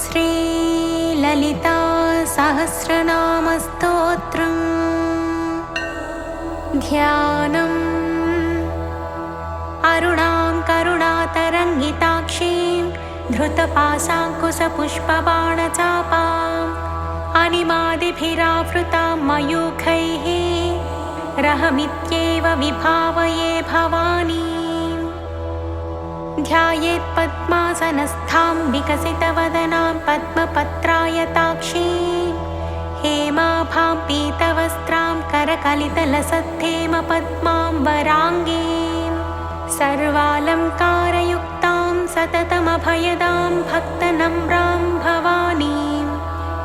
श्रीललिता सहस्रनामस्तोत्रम् ध्यानम् अरुणां करुणातरङ्गिताक्षीं धृतपाशाङ्कुशपुष्पबाणचापाम् अनिमादिभिरावृतां मयूखैः रहमित्येव विभावये भवानीम्। ध्यायेत् पद्मासनस्थां विकसितवदनां पद्मपत्रायताक्षीं हेमाभां पीतवस्त्रां करकलितलसद्धेमपद्मां वराङ्गीं सर्वालङ्कारयुक्तां सततमभयदां भक्तनम्रां भवानीं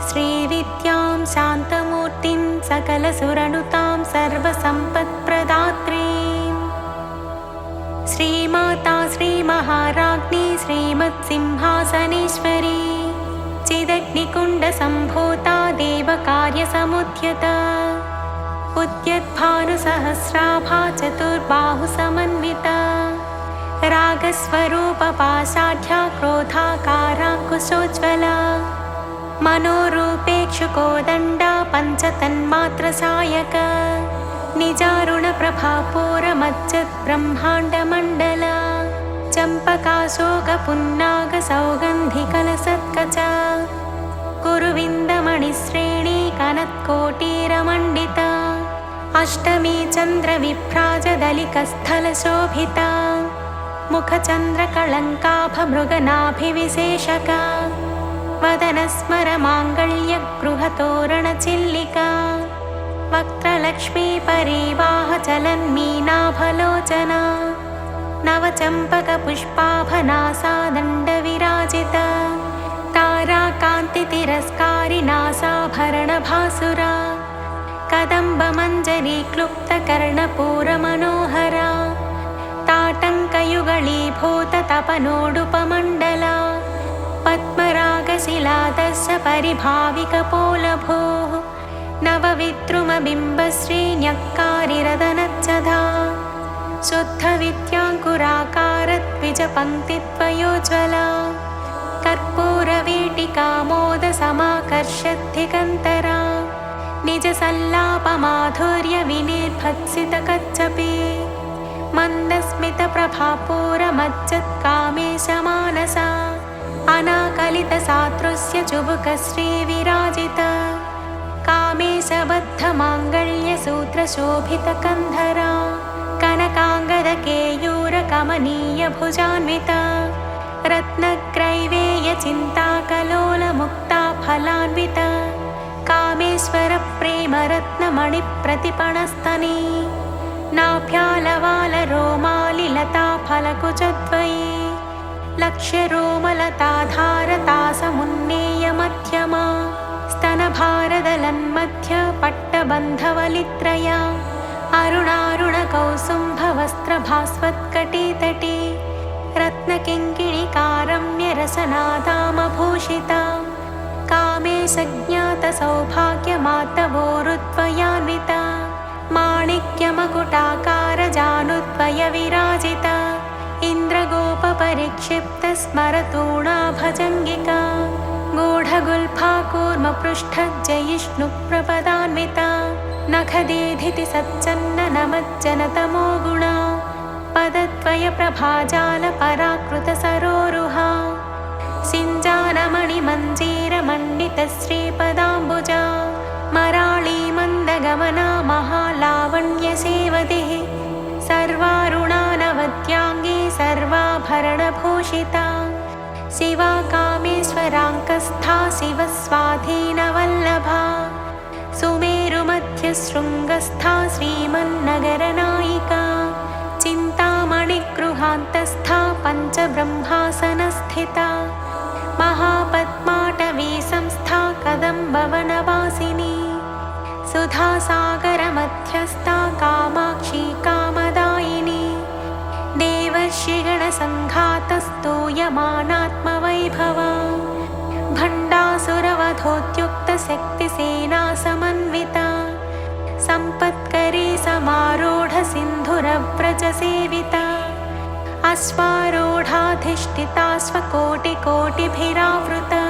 श्रीविद्यां शान्तमूर्तिं सकलसुरनुतां सर्वसम्पत्प्रदात्रीं श्रीमाता श्रीमहाराज्ञी श्रीमत्सिंहासनेश्वरी चिदग्निकुण्डसम्भूता देवकार्यसमुद्यता उद्यद्भानुसहस्राभा चतुर्बाहुसमन्विता रागस्वरूपपाशाढ्या क्रोधाकाराङ्कुशोज्ज्वला मनोरूपेक्षुकोदण्डा पञ्चतन्मात्रसायका निजारुणप्रभापूरमज्जद्ब्रह्माण्डमण्डला चम्पकाशोकपुन्नागसौगन्धिकलसत्कचा कुरुविन्दमणिश्रेणी कनत्कोटीरमण्डिता अष्टमी चन्द्रविभ्राजदलिकस्थलशोभिता मुखचन्द्रकळङ्काभमृगनाभिविशेषका वदनस्मरमाङ्गल्यगृहतोरणचिल्लिका वक्त्रलक्ष्मीपरिवाहचलन्मीनाभलोचना नवचम्पकपुष्पाभनासा दण्डविराजिता ताराकान्तितिरस्कारिनासाभरणभासुरा कदम्बमञ्जरीक्लुप्तकर्णपूरमनोहरा ताटङ्कयुगळीभूततपनोडुपमण्डला पद्मरागशिलादस्य परिभाविकपोलभोः नवविद्रुमबिम्बश्रीन्यक्कारिरदनच्छदा शुद्धविद्याङ्कुराकारद्विजपङ्क्तिद्वयोज्ज्वला कर्पूरवीटिकामोदसमाकर्षद्दिगन्तरा निजसल्लापमाधुर्यविनिर्भत्सितकच्छपि मन्दस्मितप्रभापूरमज्जत्कामेशमानसा अनाकलितसादृश्य चुबुकश्रीविराजिता कामेशबद्धमाङ्गल्यसूत्रशोभितकन्धरा कनकाङ्गदकेयूरकमनीयभुजान्विता रत्नग्रैवेयचिन्ताकलोलमुक्ता फलान्विता कामेश्वरप्रेमरत्नमणिप्रतिपणस्तनी नाभ्यालवालरोमालिलता फलकुचद्वये लक्ष्यरोमलताधारतासमुन्नेयमध्यमा स्तनभारदलन्मध्य पट्टबन्धवलित्रया अरुणारुणकौसुम्भवस्त्रभास्वत्कटीतटी रत्नकिङ्किणिकारम्यरसनादामभूषिता कामेशज्ञातसौभाग्यमातवोरुद्वयान्विता माणिक्यमकुटाकारजानुद्वयविराजिता इन्द्रगोपपरिक्षिप्तस्मरतूणाभजङ्गिका गूढगुल्फाकूर्मपृष्ठजयिष्णुप्रपदान्विता नखदीधितिसच्चन्ननमज्जनतमो गुणा पदद्वयप्रभाजालपराकृतसरोरुहा सिञ्जानमणिमञ्जीरमण्डितश्रीपदाम्बुजा मराळीमन्दगमना महालावण्यसेवतिः सर्वारुणानवद्याङ्गी सर्वाभरणभूषिता शिवा कामेश्वराङ्कस्था शिवस्वाधीनवल्लभा सुमेरुमध्यशृङ्गस्था श्रीमन्नगरनायिका चिन्तामणिगृहान्तस्था पञ्चब्रह्मासनस्थिता महापद्माटवी संस्था कदम्बवनवासिनी सुधासागरमध्यस्था कामाक्षी कामदायिनी देवर्षिगणसङ्घातस्तूयमानात्मवैभवा भण्डासुरवधोद्युक्तशक्तिसेनासमन्विता सम्पत्करी समारूढसिन्धुरव्रजसेविता अश्वारूढाधिष्ठिता स्वकोटिकोटिभिरावृता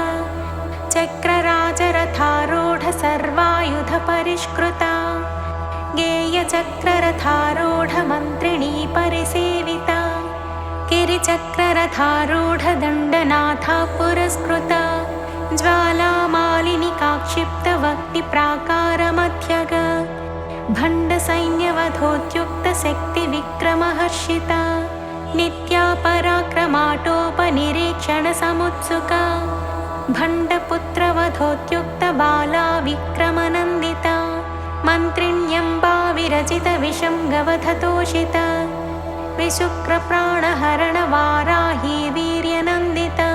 चक्रराजरथारूढ सर्वायुध परिष्कृता गेयचक्ररथारूढ मन्त्रिणी परिसेविता गिरिचक्ररथारूढ दण्डनाथा पुरस्कृता ज्वालामालिनिका क्षिप्तवक्तिप्राकारमध्यग भण्डसैन्यवधोद्युक्तशक्तिविक्रमहर्षिता नित्या पराक्रमाटोपनिरीक्षणसमुत्सुका भण्डपुत्रवधोद्युक्तबाला विक्रमनन्दिता मन्त्रिण्यम्बा विरचितविषं गवधतोषिता विशुक्रप्राणहरणवाराही वीर्यनन्दिता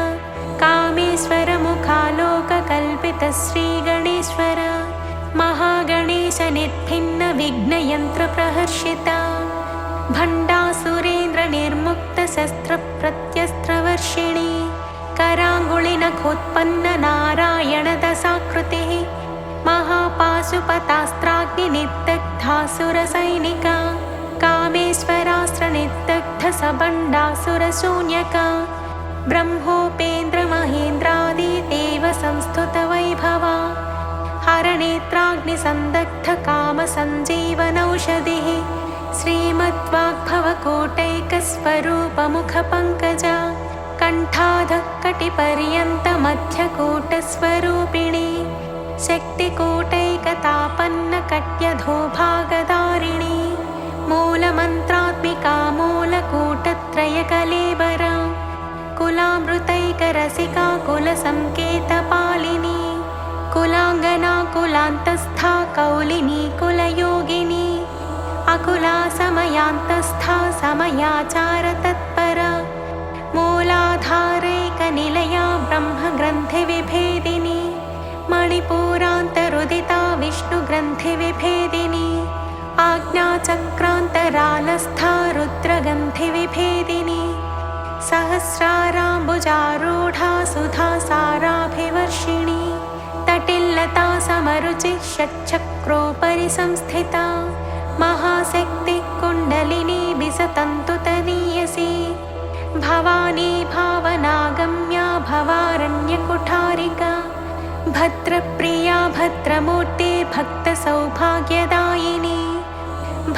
कामेश्वरमुखालोककल्पितश्रीगणेश्वर महागणेशनिर्भिन्नविघ्नयन्त्रप्रहर्षिता भण्डासुरेन्द्रनिर्मुक्तशस्त्रप्रत्यस्त्रवर्षिणी कराङ्गुलिनखोत्पन्ननारायणदशाकृतिः महापाशुपतास्त्राग्निनिर्दग्धासुरसैनिका कामेश्वरास्त्रनिर्दग्धसबण्डासुरशून्यका ब्रह्मोपेन्द्रमहेन्द्रादिदेव संस्तुतवैभवा हरनेत्राग्निसन्दग्धकामसञ्जीवनौषधिः श्रीमद्वाग्भवकोटैकस्वरूपमुखपङ्कजा कण्ठाधःकटिपर्यन्तमध्यकूटस्वरूपिणी शक्तिकूटैकतापन्नकट्यधोभागधारिणी मूलमन्त्रात्मिका मूलकूटत्रयकलेबरा कुलामृतैकरसिका कुलसङ्केतपालिनी कुलाङ्गना कुलान्तस्था कौलिनी कुलयोगिनी अकुला समयान्तस्था समयाचारतत्परा मूलाधारैकनिलया ब्रह्मग्रन्थिविभेदिनी मणिपूरान्तरुदिता विष्णुग्रन्थिविभेदिनी आज्ञाचक्रान्तरालस्था रुद्रगन्थिविभेदिनी सहस्राराम्बुजारूढा सुधासाराभिवर्षिणी तटिल्लता समरुचिः षट्चक्रोपरि संस्थिता महाशक्तिः कुण्डलिनी विसतन्तुतनीयसी भवानी भावनागम्या भवारण्यकुठारिका भद्रप्रिया भद्रमूर्ते भक्तसौभाग्यदायिनी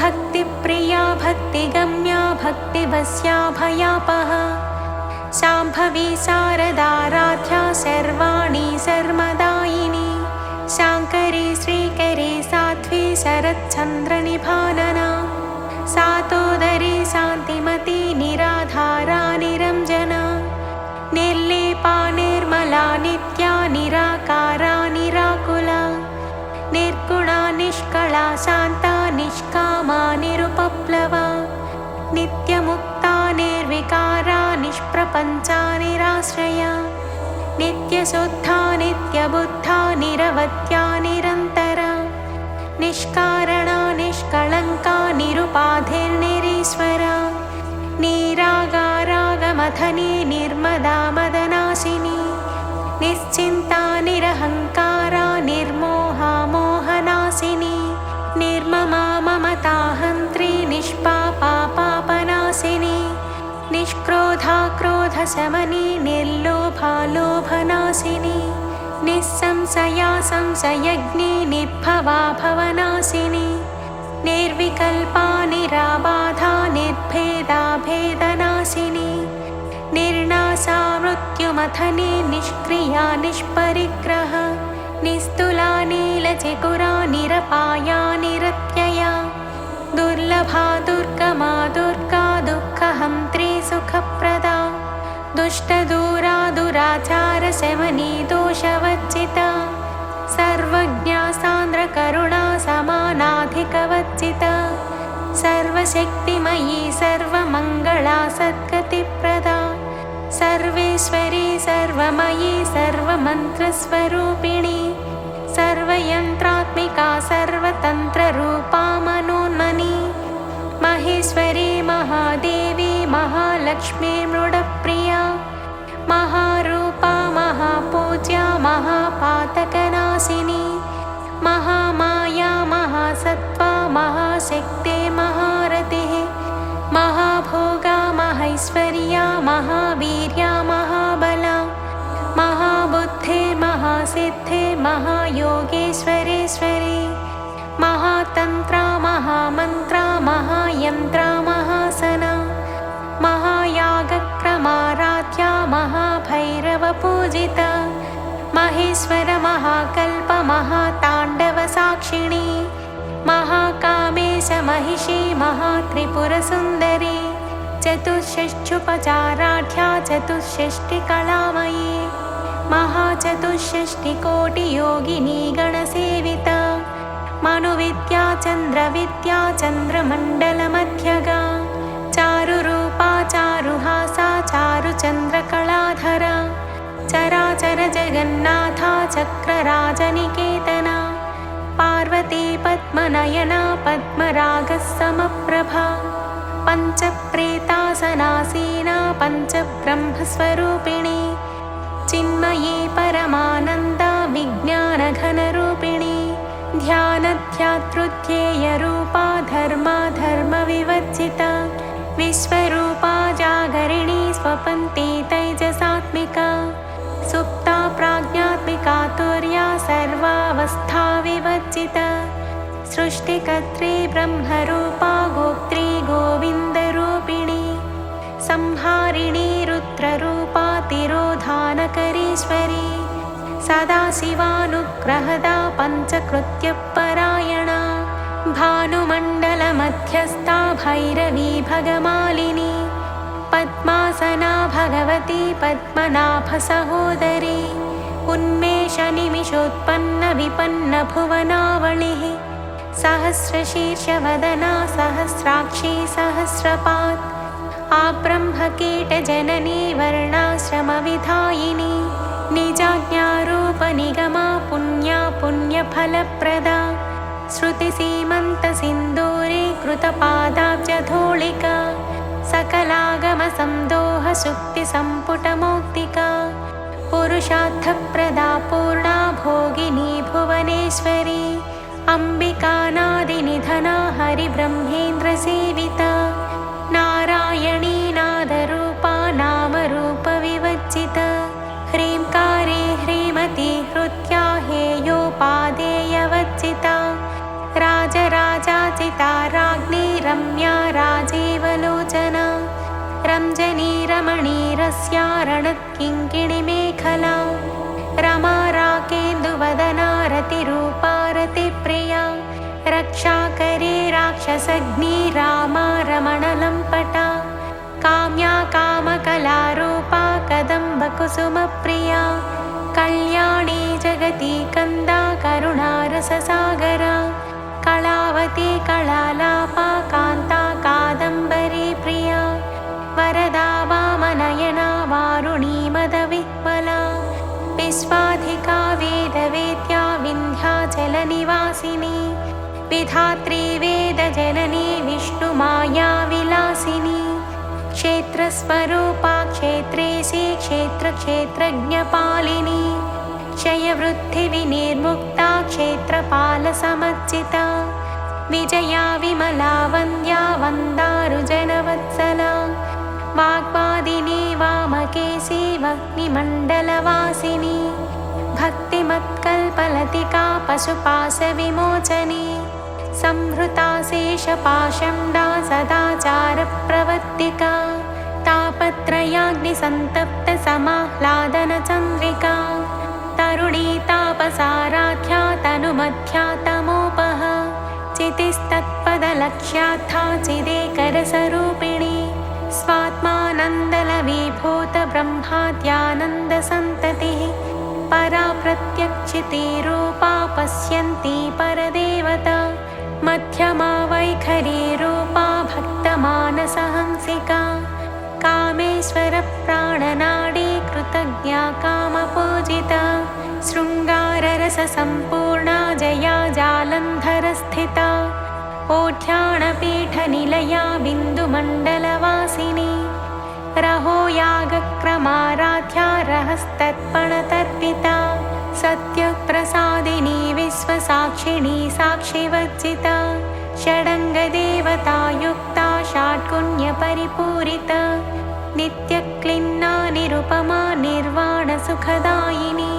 भक्तिप्रिया भक्तिगम्या भक्तिवश्या भयापहा शाम्भवी शारदाराध्या सर्वाणि सर्वदायिनी शाङ्करी श्रीकरी साध्वी शरच्चन्द्रनिभानना सातोदरी शान्तिमती निराधारा निरञ्जना निर्लेपा निर्मला नित्या निराकारा निराकुला निर्गुणा निष्कला शान्ता निष्कामा निरुपप्लवा नित्यमुक्ता निर्विकारा निष्प्रपञ्चा निराश्रया नित्यशुद्धा नित्यबुद्धा निरवध्या निरन्तरा निष्कारणा निष्कळङ्का निरुपाधिर्निरीश्वरा निरागारागमथनी निर्मदा मदनाशिनी निश्चिन्ता निरहङ्कारा निर्मोहा मोहनाशिनी निर्ममा ममताहन्त्री निष्पापा पापनाशिनी निष्क्रोधा क्रोधशमनी निर्लोभा लोभनाशिनी निस्संशया संशयग्नी निर्भवा भवनाशिनी निर्विकल्पा निराबाधा निर्भेदा भेदनाशिनी निर्नाशा मृत्युमथनी निष्क्रिया निष्परिग्रह निस्तुला नीलचिकुरा निरपाया निरत्यया दुर्लभा दुर्गमा दुर्गा दुःखहन्त्री सुखप्रदा दुष्टदूरा दुराचारशमनी दोषवर्जिता सर्वज्ञा सान्द्रकरुणा समानाधिकवर्जिता सर्वशक्तिमयी सर्वमङ्गला सद्गतिप्रदा सर्वेश्वरी सर्वमयी सर्वमन्त्रस्वरूपिणी सर्वयन्त्रात्मिका सर्वतन्त्ररूपा मनोन्मनी महेश्वरी महादेवी महालक्ष्मी मृडप्रिया महारूपा महापूज्या महापातकनाशिनी महामाया महासत्त्वा महाशक्ते महारतिः महाभोगा महैश्वर्या महावीर्या महाबला महाबुद्धे महास महासिद्धे महायोगेश्वरेश्वरी महातन्त्रा महामन्त्रा महायन्त्रा महासना महायागक्रमाराध्या महाभैरवपूजिता महेश्वर महाकल्प महाताण्डवसाक्षिणी महाकामेश महिषी महात्रिपुरसुन्दरी चतुष्षष्ठ्युपचाराढ्या चतुष्षष्टिकलामयी महाचतुष्षष्टिकोटियोगिनी गणसेविता मनुविद्या चन्द्रविद्या चन्द्रमण्डलमध्यगा चारुरूपा चारुहासा चारुचन्द्रकलाधरा चराचर जगन्नाथा चक्रराजनिकेतना पार्वती पद्मनयना पद्मरागसमप्रभा पञ्चप्रेतासनासीना पञ्चब्रह्मस्वरूपिणी चिन्मयी परमानन्दा विज्ञानघनरूपिणी ध्यानध्यातृध्येयरूपा धर्मा धर्मविवर्जिता विश्वरूपा जागरिणी स्वपन्ती तैजसात्मिका सुप्ता प्राज्ञात्मिका तुर्या सर्वावस्था विवर्जिता सृष्टिकर्त्री ब्रह्मरूपा गोत्री गोविन्दरूपिणी संहारिणी रुद्ररूपा तिरोधानकरीश्वरी सदाशिवानुग्रहदा पञ्चकृत्यपरायणा भानुमण्डलमध्यस्था भैरवी भगमालिनी पद्मासना भगवती पद्मनाभसहोदरी उन्मेषनिमिषोत्पन्नविपन्नभुवनावलिः सहस्रशीर्षवदना सहस्राक्षी सहस्रपात् आब्रह्मकीटजननी वर्णाश्रमविधायिनी निजाज्ञारूपनिगमा पुण्या पुण्यफलप्रदा श्रुतिसीमन्तसिन्दूरी कृतपादाब्जधूलिका सकलागमसन्दोहशुक्तिसम्पुटमौक्तिका पुरुषार्थप्रदा पूर्णा भोगिनी भुवनेश्वरी अम्बिकानादिनिधना हरिब्रह्मेन्द्रसेविता नारायणी नादरूपा नामरूपविवर्जिता ह्रीङ्कारे ह्रीमती हृत्या हेयोपादेयवर्जिता राजराजाचिता राज्ञी रम्या राजीवलोचना रञ्जनी रमणीरस्या रणत्किङ्किणिमेखला रमा राकेन्दुवदना रतिरूपा रतिप्रिया रक्षाकरी राक्षसग्नी रामा रमणलम्पटा काम्या कामकलारूपा कदम्बकुसुमप्रिया कल्याणी जगती कन्दा करुणारससागरा कलावती कलालापा कान्ता कादम्बरी प्रिया वरदा वामनयना वारुणी मदविह्वला विश्वाधिका वेदवेद्या विन्ध्याचलनिवासिनी विधात्री वेदजननी विष्णुमाया विलासिनी क्षेत्रस्वरूपा क्षेत्रेशी क्षेत्रक्षेत्रज्ञपालिनी क्षयवृद्धिविनिर्मुक्ता क्षेत्रपालसमर्जिता विजया विमला वन्द्या वन्दारुजनवत्सला वाग्वादिनी वामकेशी वह्निमण्डलवासिनी भक्तिमत्कल्पलतिका पशुपाशविमोचनी संहृता शेषपाषण्डा सदाचारप्रवर्तिका तापत्रयाग्निसन्तप्तसमाह्लादनचन्द्रिका तरुणी तापसाराध्या तनुमध्या तमोपः चितिस्तत्पदलक्ष्यार्था चिदेकरसरूपिणी स्वात्मानन्दलवीभूतब्रह्माद्यानन्दसन्ततिः परा प्रत्यक्षितिरूपा पश्यन्ती परदेवता मध्यमा वैखरीरूपा भक्तमानसहंसिका कामेश्वरप्राणनाडी कृतज्ञा कामपूजिता शृङ्गाररससम्पूर्णा जया जालन्धरस्थिता ओढ्याणपीठनिलया बिन्दुमण्डलवासिनी रहो यागक्रमाराध्या रहस्तर्पणतर्पिता सत्यप्रसादिनी विश्वसाक्षिणी साक्षिवर्जिता षडङ्गदेवतायुक्ता षाट्गुण्यपरिपूरिता नित्यक्लिन्ना निरुपमा निर्वाणसुखदायिनी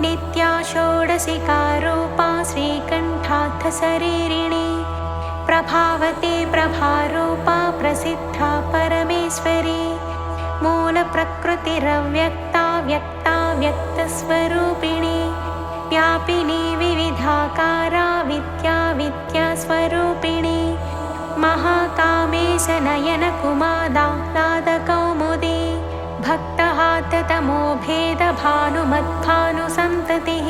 नित्या षोडशिकारूपा श्रीकण्ठार्थशरीरिणी प्रभावती प्रभारूपा प्रसिद्धा परमेश्वरी मूलप्रकृतिरव्यक्ता व्यक्ता व्यक्तस्वरूपिणी व्यापिनी विविधाकारा विद्या विद्यास्वरूपिणी महाकामेशनयनकुमादाह्लादकौमुदी भक्तहाततमो भेदभानुमद्भानुसन्ततिः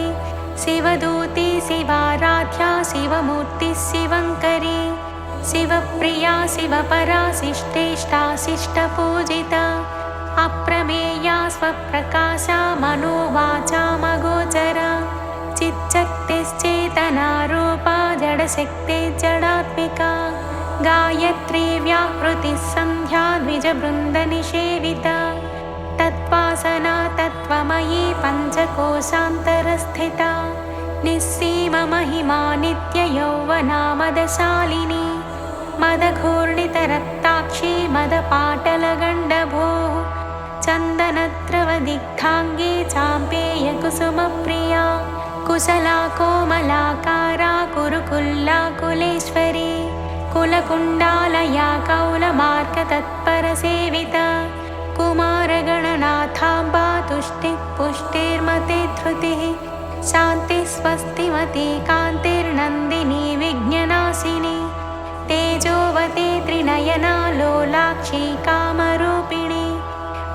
शिवदूती शिवाराध्या शिवमूर्तिः शिवङ्करी शिवप्रिया शिवपरा शिष्टेष्टा शिष्टपूजिता अप्रमेया स्वप्रकाशा मनोवाचामगोचरा चिच्शक्तिश्चेतनारूपा जडशक्तिर्जडात्मिका गायत्री व्याहृतिः सन्ध्या द्विजवृन्दनिषेविता तत्त्वासना तत्त्वमयी पञ्चकोशान्तरस्थिता निस्सीममहिमा नित्ययौवना मदशालिनी मदघूर्णितरक्ताक्षी मदपाटलगण्डभोः चन्दनद्रवदिग्धाङ्गी चाम्पेयकुसुमप्रिया कुशला कोमलाकारा कुरुकुल्ला कुलेश्वरी कुलकुण्डालया कौलमार्गतत्परसेविता कुमारगणनाथाम्बा तुष्टिः पुष्टिर्मते धृतिः शान्तिः स्वस्तिमती कान्तिर्नन्दिनी विघ्ननाशिनी तेजोवती त्रिनयना लोलाक्षी कामरूपिणी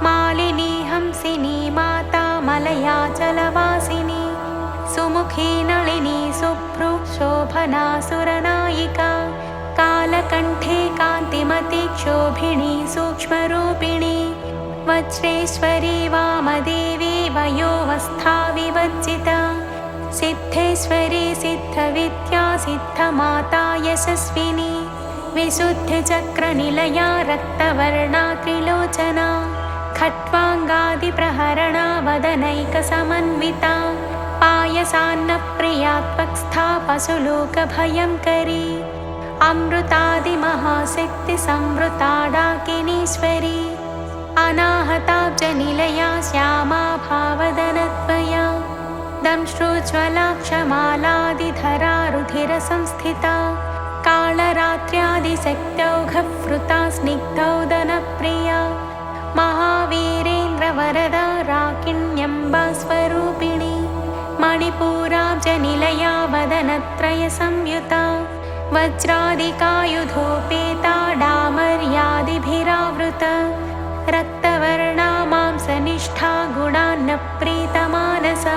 मालिनी हंसिनी माता मलया जलवासिनी सुमुखी नलिनी शुभ्रू शोभना सुरनायिका कालकण्ठे कान्तिमती क्षोभिणी सूक्ष्मरूपिणी वज्रेश्वरी वामदेवी वयोवस्था विवर्जिता सिद्धेश्वरी सिद्धविद्या सिद्धमाता यशस्विनी विशुद्धिचक्रनिलया रक्तवर्णा त्रिलोचना खट्वाङ्गादिप्रहरणा वदनैकसमन्विता पायसान्नप्रिया त्वक्स्था पशुलोकभयङ्करी अमृतादिमहाशक्तिसंवृता डाकिनीश्वरी अनाहताब्जनिलया श्यामा भावदनद्वया दंश्रोज्ज्वलाक्षमालादिधरा रुधिरसंस्थिता कालरात्र्यादिशक्त्यौघवृता स्निग्धौदनप्रिया महावीरेन्द्रवरदा राकिण्यम्बा स्वरूपिणी मणिपूराब्जनिलया वदनत्रयसंयुता वज्रादिकायुधोपेता डामर्यादिभिरावृता रक्तवर्णा मांसनिष्ठा गुणान्नप्रीतमानसा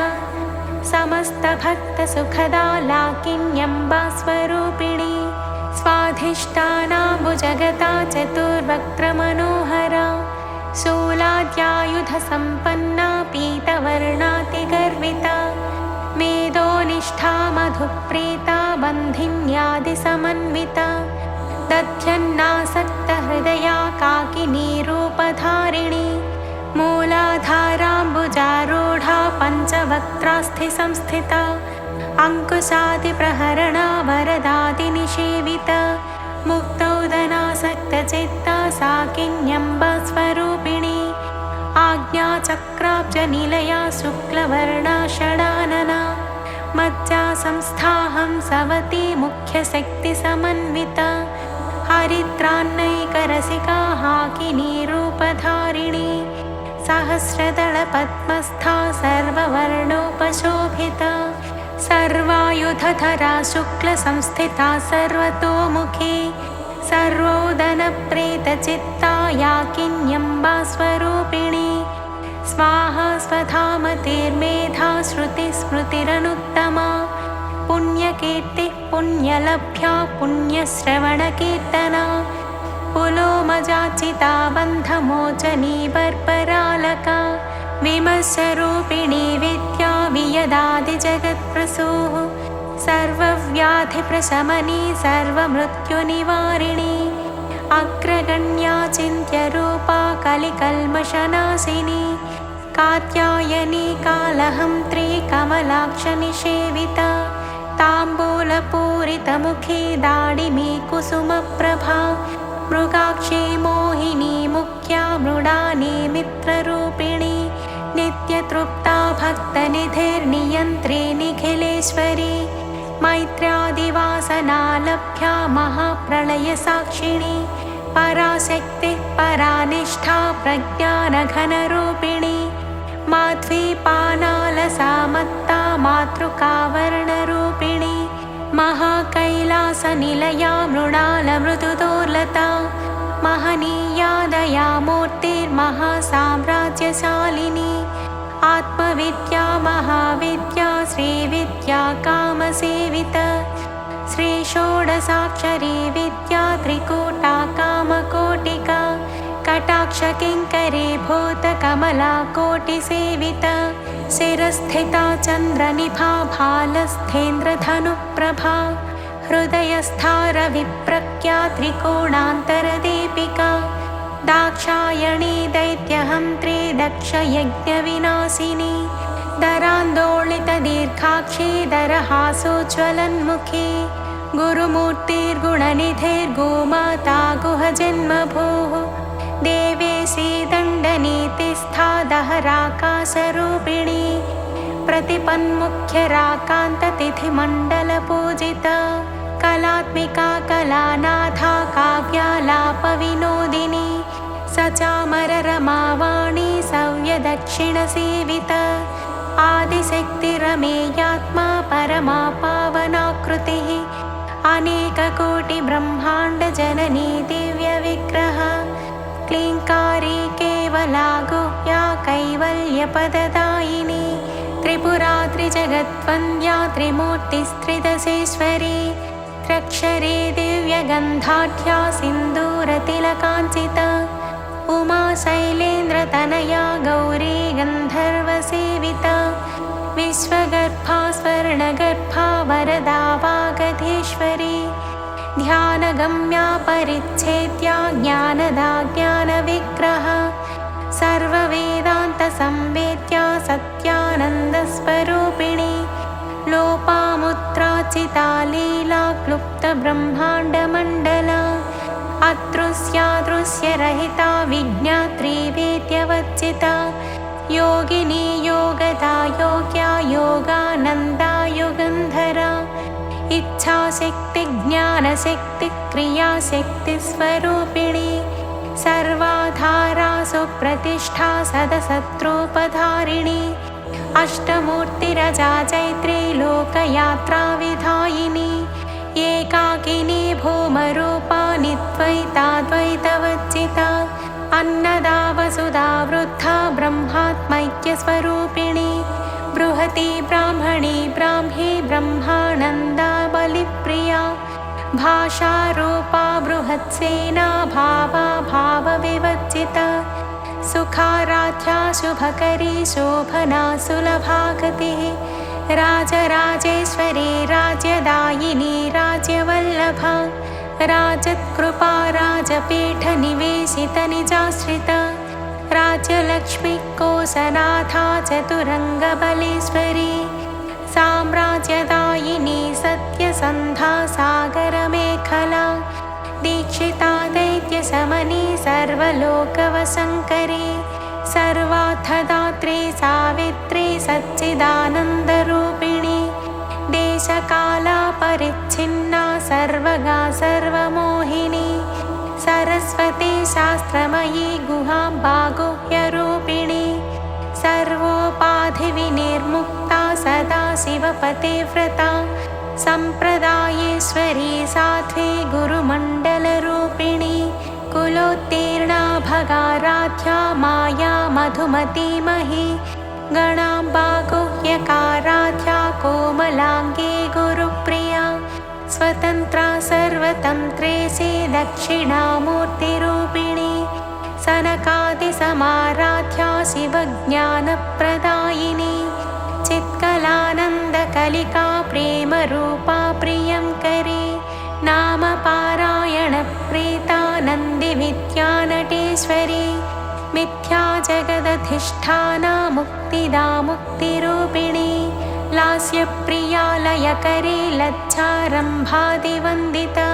समस्तभक्तसुखदा लाकिन्यम्बा स्वरूपिणी स्वाधिष्ठानाम्बुजगता चतुर्वक्त्रमनोहरा शूलाद्यायुधसम्पन्ना पीतवर्णातिगर्विता मेधोनिष्ठा मधुप्रीता बन्धिन्यादिसमन्विता दध्यन्नासक्तहृदया काकिनीरूपधारिणी मूलाधाराम्बुजारूढा पञ्चवक्त्रास्थिसंस्थिता अङ्कुशादिप्रहरणा वरदादिनिषेविता मुक्तौदनासक्तचित्ता साकिन्यम्बा स्वरूपिणी आज्ञाचक्राब्जनिलया शुक्लवर्णा षडानना मज्जासंस्थाहं सवती मुख्यशक्तिसमन्विता हरिद्रान्नैकरसिका हाकिनीरूपधारिणी सहस्रदलपद्मस्था सर्ववर्णोपशोभिता सर्वायुधधरा शुक्लसंस्थिता सर्वतोमुखी सर्वोदनप्रेतचित्ता याकिन्यम्बा स्वरूपिणी स्वाहा स्वधामतिर्मेधा श्रुतिस्मृतिरनुत्तमा पुण्यकीर्तिः पुण्यलभ्या पुण्यश्रवणकीर्तना पुलोमजाचिता बन्धमोचनी बर्बरालका विमर्शरूपिणी विद्या वियदादिजगत्प्रसूः सर्वव्याधिप्रशमनी सर्वमृत्युनिवारिणी अग्रगण्या चिन्त्यरूपा कलिकल्मषनाशिनी कात्यायनी कालहन्त्री कमलाक्षनिषेविता ताम्बूलपूरितमुखी दाडिमी कुसुमप्रभा मृगाक्षी मोहिनी मुख्या मृडानी मित्ररूपिणी नित्यतृप्ता भक्तनिधिर्नियन्त्री निखिलेश्वरी मैत्र्यादिवासनालभ्या महाप्रलयसाक्षिणी पराशक्तिः परानिष्ठा प्रज्ञानघनरूपिणी माध्वीपानालसामत्ता मातृकावर्णरूपिणी महाकैलासनिलया मृणालमृदुदोर्लता महनीया दयामूर्तिर्महासाम्राज्यशालिनी आत्मविद्या महाविद्या श्रीविद्या कामसेविता श्रीषोडशाक्षरी विद्या त्रिकूटा कामकोटिका कटाक्षकिङ्करी भूतकमला कोटिसेविता शिरस्थिता चन्द्रनिभा भालस्थेन्द्रधनुप्रभा हृदयस्था रविप्रज्ञा त्रिकोणान्तरदीपिका दाक्षायणी दैत्यहन्त्री दक्षयज्ञविनाशिनी दरान्दोलितदीर्घाक्षी दरहासोज्ज्वलन्मुखी गुरुमूर्तिर्गुणनिधिर्गोमाता गुहजन्मभूः देवेशी दण्डनीतिस्था दहराकाशरूपिणी प्रतिपन्मुख्यराकान्ततिथिमण्डलपूजिता कलात्मिका कलानाथा काव्यालापविनोदिनी सचामररमावाणी सव्यदक्षिणसेविता आदिशक्तिरमेयात्मा परमा पावनाकृतिः अनेककोटिब्रह्माण्डजननी दिव्यविग्रह क्लीङ्कारी केवला गुह्या कैवल्यपददायिनी त्रिपुरा त्रिजगद्वन्द्या त्रिमूर्तिस्त्रिदशेश्वरी त्र्यक्षरी दिव्यगन्धाढ्या सिन्दूरतिलकाञ्चिता उमा शैलेन्द्रतनया गौरी गन्धर्वसेविता विश्वगर्भा स्वर्णगर्भा वरदा वागधीश्वरी ध्यानगम्या परिच्छेद्या ज्ञानदा ज्ञानविग्रह सर्ववेदान्तसंवेद्या सत्यानन्दस्वरूपिणी लोपामुद्राचिता लीला क्लुप्तब्रह्माण्डमण्डला अदृश्यादृश्यरहिता विज्ञात्री वेद्यवच्चिता योगिनी योगदा योग्या योगानन्दा युगन्धरा इच्छाशक्ति ज्ञानशक्ति क्रियाशक्तिस्वरूपिणी सर्वाधारा सुप्रतिष्ठा सदशत्रूपधारिणी अष्टमूर्तिरजा चैत्री लोकयात्राविधायिनी एकाकिनी भूमरूपा निद्वैताद्वैतवच्चिता अन्नदा वसुधा वृद्धा ब्रह्मात्मैक्यस्वरूपिणी बृहती ब्राह्मणी ब्राह्मी ब्रह्मानन्दा बलिप्रिया भाषारूपा बृहत्सेना भावा भावविवच्चिता सुखाराध्या शुभकरी शोभना सुलभागतिः राजराजेश्वरी राज्यदायिनी राज्यवल्लभा राजत्कृपा राजपीठनिवेशितनिजाश्रिता राज्यलक्ष्मी कोशनाथा चतुरङ्गबलेश्वरी साम्राज्यदायिनी सत्यसन्धा सागरमेखला दीक्षिता दैत्यशमनी सर्वलोकवशङ्करी सर्वार्थदात्री सावित्री सच्चिदानन्दरूपिणी देशकाला परिच्छिन्ना सर्वगा सर्वमोहिनी सरस्वती शास्त्रमयी गुहाम्बा गुह्यरूपिणी सर्वोपाधिविनिर्मुक्ता सदाशिवपतिव्रता सम्प्रदायेश्वरी साध्वी गुरुमण्डलरूपिणी कुलोत्तीर्णा भगाराध्या माया मधुमतीमही गणाम्बा गुह्यकाराध्या कोमलाङ्गी गुरुप्रिया स्वतन्त्रा सर्वतन्त्रेशी दक्षिणामूर्तिरूपिणी सनकादिसमाराध्या शिवज्ञानप्रदायिनी चित्कलानन्दकलिका प्रेमरूपा प्रियङ्करी नामपारायणप्रीता नन्दिविद्यानटेश्वरी मिथ्या जगदधिष्ठाना मुक्तिदा मुक्तिरूपिणी लास्यप्रिया लयकरी लज्जारम्भादिवन्दिता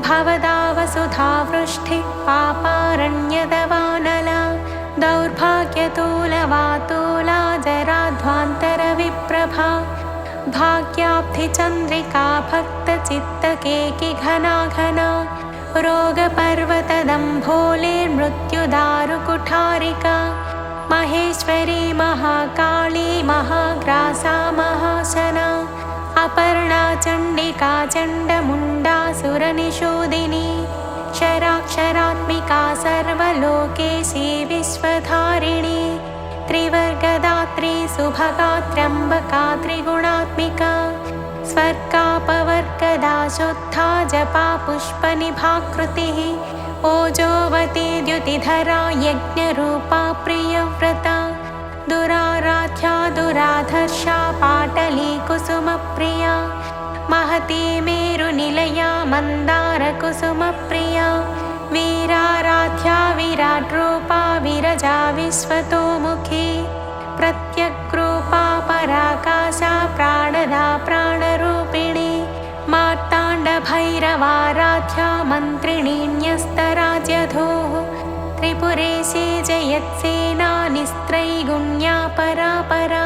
भवदा वसुधा वृष्टिः पापारण्यदवानला दौर्भाग्यतोलवातोला जराध्वान्तरविप्रभा भाग्याब्धिचन्द्रिका भक्तचित्तकेकि घना घना रोगपर्वतदम्भोलेर्मृत्युदारुकुठारिका महेश्वरी महाकाली महाग्रासा महाशना अपर्णा चण्डिका चण्डमुण्डासुरनिषूदिनी क्षराक्षरात्मिका सर्वलोकेशी विश्वधारिणी त्रिवर्गदात्री सुभगा त्र्यम्बका त्रिगुणात्मिका स्वर्गापवर्गदा शुद्धा जपा पुष्पनिभाकृतिः ओजोवती द्युतिधरा यज्ञरूपा प्रियव्रता दुराराध्या दुराधर्षा पाटली कुसुमप्रिया महती मेरुनिलया मन्दारकुसुमप्रिया वीराराध्या विराट्रूपा विरजा विश्वतोमुखी प्रत्यग्रूपा पराकाशा प्राणदा प्राणरूपिणी मार्ताण्डभैरवाराध्या मन्त्रिणीन्यस्तराज्यधूः त्रिपुरेशी जयत्सेना निस्त्रैगुण्या परापरा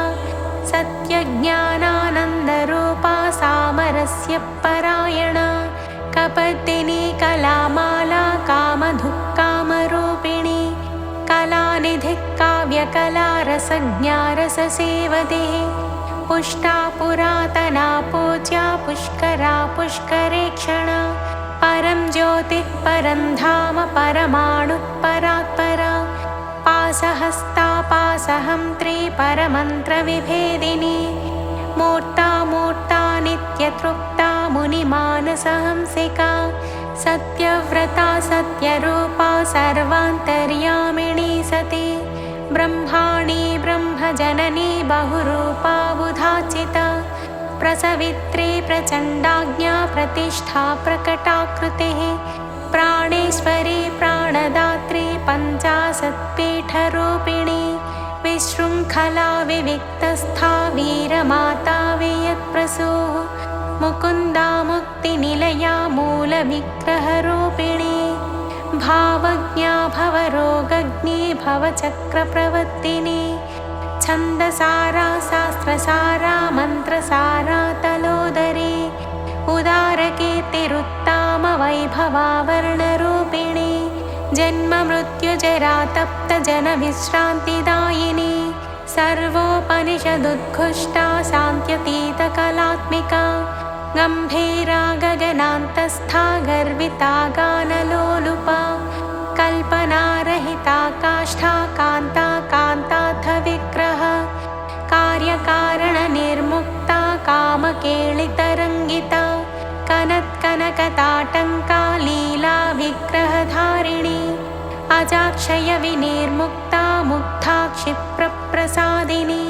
सत्यज्ञानानन्दरूपा सामरस्य परायणा कपर्दिनी कलामाला कामधुक्कामरूपिणी कलानिधिः काव्यकला रसज्ञा रससेवदेः पुष्टा पुरातना पूज्या पुष्करा पुष्करेक्षणा परं ज्योतिः परं धाम परमाणुः परात्परा पासहस्ता पासहन्त्री परमन्त्रविभेदिनी मूर्ता मूर्ता नित्यतृप्ता मुनिमानसहंसिका सत्यव्रता सत्यरूपा सर्वान्तर्यामिणी सती ब्रह्माणी ब्रह्मजननी बहुरूपा बुधाचिता प्रसवित्री प्रचण्डाज्ञा प्रतिष्ठा प्रकटाकृतिः प्राणेश्वरी प्राणदात्री पञ्चाशत्पीठरूपिणी विशृङ्खला विविक्तस्था वीरमाता वियत्प्रसूः मुकुन्दा मुक्तिनिलया मूलविग्रहरूपिणी भावज्ञा भवरोगज्ञी भवचक्रप्रवर्तिनी छन्दसारा शास्त्रसारा मन्त्रसारा तलोदरी उदारकीर्तिरुत्तामवैभवावर्णरूपिणी जन्ममृत्युजरा तप्तजनविश्रान्तिदायिनी सर्वोपनिषदुद्घुष्टा शान्त्यतीतकलात्मिका गम्भीरा गगनान्तस्था गर्विता गानलोलुपा कल्पनारहिता काष्ठा कान्ता कान्ताथ विग्रह कार्यकारणनिर्मुक्ता कामकेलितरङ्गिता कनत्कनकताटङ्का लीला विग्रहधारिणी अजाक्षयविनिर्मुक्ता मुग्धा क्षिप्रप्रसादिनी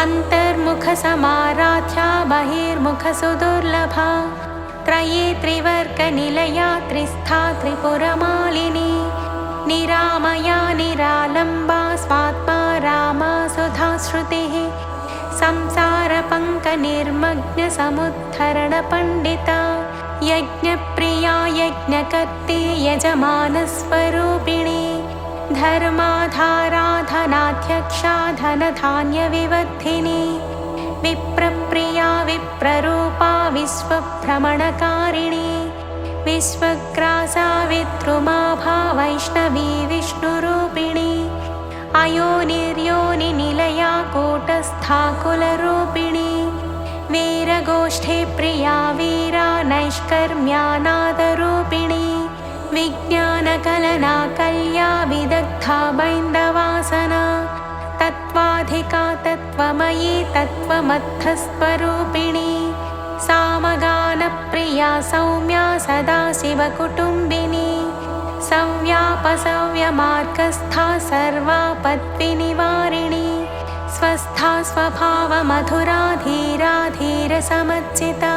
अन्तर्मुखसमाराध्या बहिर्मुखसुदुर्लभा त्रये त्रिवर्गनिलया त्रिस्था त्रिपुरमालिनी निरामया निरालम्बा स्वात्मा रामा सुधाश्रुतिः संसारपङ्कनिर्मग्नसमुद्धरणपण्डिता यज्ञप्रिया यज्ञकर्त्री यजमानस्वरूपिणी धर्माधाराधनाध्यक्षा धनधान्यविवर्धिनी विप्रप्रिया विप्ररूपा विश्वभ्रमणकारिणी विश्वग्रासा विद्रुमाभा वैष्णवी विष्णुरूपिणी अयोनिर्योनिनिलया कूटस्था कुलरूपिणी वीरगोष्ठे प्रिया वीरा नैष्कर्म्यानादरूपिणी विज्ञानकलना कल्या विदग्धा बैन्दवासना तत्त्वाधिका तत्त्वमयी तत्त्वमत्थस्वरूपिणी सामगानप्रिया सौम्या सदाशिवकुटुम्बिनी सव्यापसव्यमार्गस्था सर्वापद्विनिवारिणी स्वस्था स्वभावमधुरा धीरा धीरसमर्जिता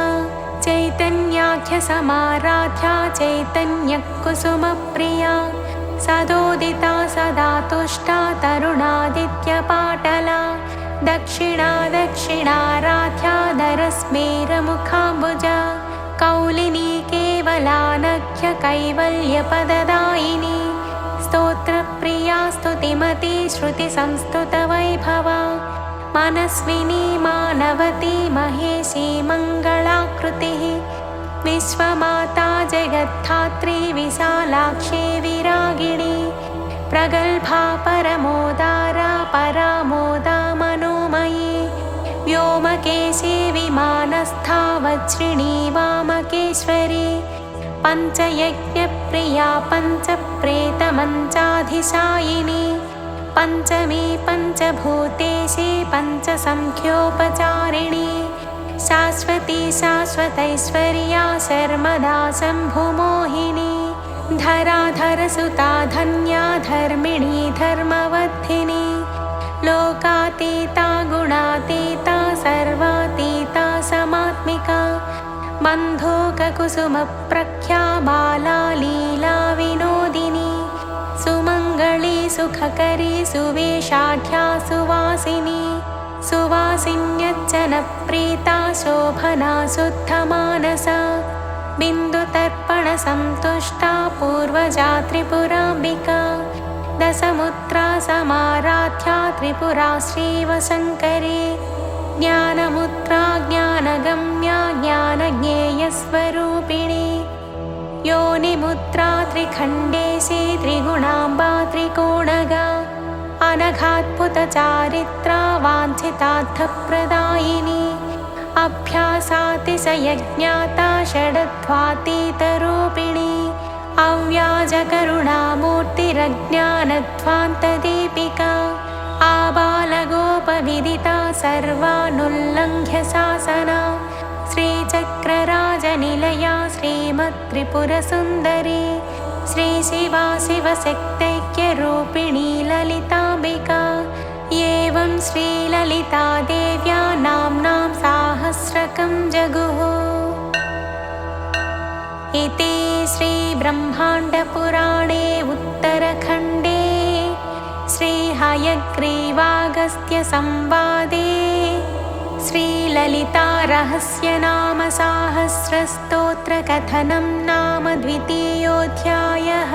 चैतन्याख्यसमाराध्या चैतन्यकुसुमप्रिया सदोदिता सदा तुष्टा तरुणादित्यपाटला दक्षिणा दक्षिणाराध्या धरस्मेरमुखाम्बुजा कौलिनी केवलानख्य कैवल्यपददायिनी स्तोत्रप्रिया स्तुतिमती श्रुतिसंस्तुतवैभवा मनस्विनी मानवती महेशी मङ्गलाकृतिः विश्वमाता जगद्धात्री विशालाक्षी विरागिणी प्रगल्भा परमोदारा परामोदा मनोमयी व्योमकेशी विमानस्था वज्रिणी वामकेश्वरी पञ्चयज्ञप्रिया पञ्चप्रेतमञ्चाधिशायिनी पञ्चमी पञ्चभूतेशी पञ्चसङ्ख्योपचारिणी शाश्वती शाश्वतैश्वर्या शर्मदा शम्भुमोहिनी धराधरसुता धन्या धर्मिणी धर्मवद्धिनी लोकातीता गुणातीता सर्वातीता समात्मिका बन्धूककुसुमप्रख्या बाला लीला विनोदिनी सुमङ्गली सुखकरी सुवेशाढ्या सुवासिनी सुवासिन्यज्जनप्रीता शोभना शुद्धमानसा बिन्दुतर्पणसन्तुष्टा पूर्वजा त्रिपुराम्बिका दशमुद्रा समाराध्या त्रिपुरा श्रीवशङ्करी ज्ञानमुद्रा ज्ञानगम्या ज्ञानज्ञेयस्वरूपिणी योनिमुद्रा त्रिखण्डेशी त्रिगुणाम्बा त्रिकोणगा अनघाद्भुतचारित्रा वाञ्छितार्थप्रदायिनी अभ्यासातिशयज्ञाता षडध्वातीतरूपिणी अव्याजकरुणामूर्तिरज्ञानध्वान्तदीपिका आबालगोपविदिता सर्वानुल्लङ्घ्य शासना श्रीचक्रराजनिलया श्रीमत्त्रिपुरसुन्दरी श्रीशिवा शिवशक्तैक्यरूपिणी ललिताम्बिका एवं श्रीललिता देव्या नाम्नां साहस्रकं जगुः। इति श्रीब्रह्माण्डपुराणे उत्तरखण्डे श्रीहयग्रीवागस्त्यसंवादे श्रीललितारहस्यनामसाहस्रस्तोत्रकथनं नाम द्वितीयोऽध्यायः।